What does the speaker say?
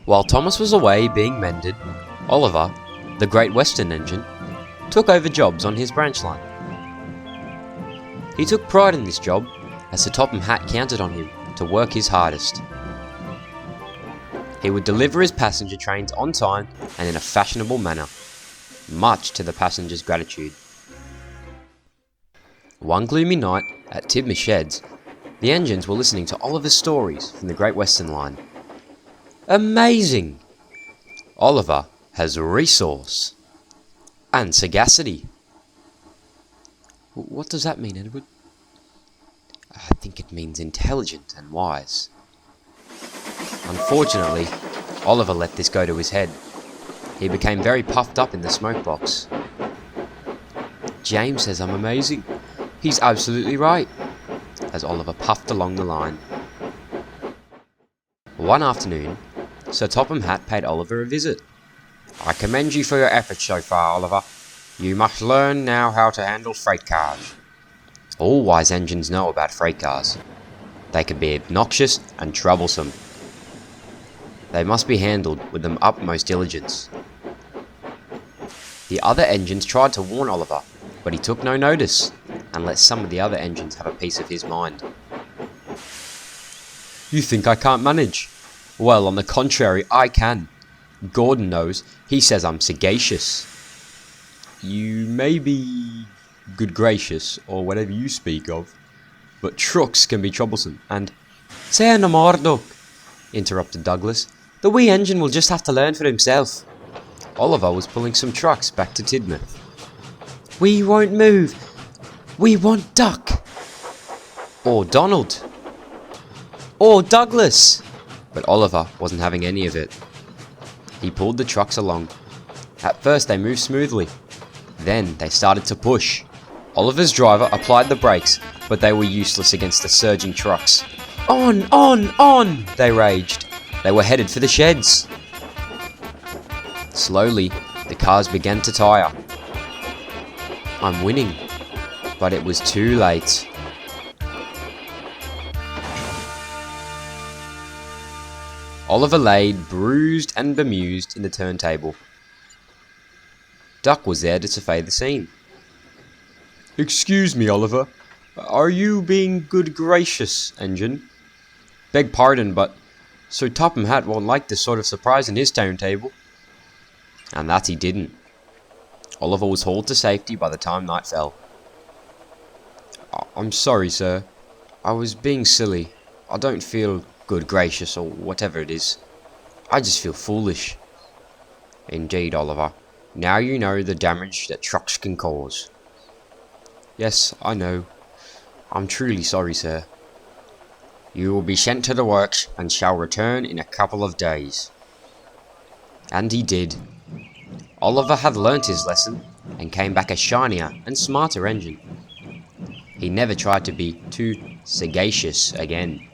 While Thomas was away being mended, Oliver, the Great Western engine, took over jobs on his branch line. He took pride in this job, as Sir Topham Hatt counted on him to work his hardest. He would deliver his passenger trains on time and in a fashionable manner, much to the passengers' gratitude. One gloomy night at Tidmouth Sheds, the engines were listening to Oliver's stories from the Great Western Line. Amazing! Oliver has resource and sagacity. What does that mean, Edward? I think it means intelligent and wise. Unfortunately, Oliver let this go to his head. He became very puffed up in the smokebox. James says I'm amazing. He's absolutely right, as Oliver puffed along the line. One afternoon, Sir Topham Hatt paid Oliver a visit. I commend you for your efforts so far, Oliver. You must learn now how to handle freight cars. All wise engines know about freight cars. They can be obnoxious and troublesome. They must be handled with the utmost diligence. The other engines tried to warn Oliver, but he took no notice, and let some of the other engines have a piece of his mind. You think I can't manage? Well, on the contrary, I can. Gordon knows. He says I'm sagacious. You may be good gracious, or whatever you speak of, but trucks can be troublesome, and... Say no more, Doc, interrupted Douglas. The wee engine will just have to learn for himself. Oliver was pulling some trucks back to Tidmouth. We won't move. We want Duck. Or Donald. Or Douglas. But Oliver wasn't having any of it. He pulled the trucks along. At first they moved smoothly. Then they started to push. Oliver's driver applied the brakes, but they were useless against the surging trucks. On, they raged. They were headed for the sheds. Slowly, the cars began to tire. I'm winning, but it was too late. Oliver lay bruised and bemused in the turntable. Duck was there to survey the scene. Excuse me, Oliver. Are you being good gracious, engine? Beg pardon, but Sir Topham Hatt won't like this sort of surprise in his turntable. And that he didn't. Oliver was hauled to safety by the time night fell. I'm sorry, sir. I was being silly. I don't feel good gracious or whatever it is. I just feel foolish. Indeed, Oliver. Now you know the damage that trucks can cause. Yes, I know. I'm truly sorry, sir. You will be sent to the works and shall return in a couple of days. And he did. Oliver had learnt his lesson and came back a shinier and smarter engine. He never tried to be too sagacious again.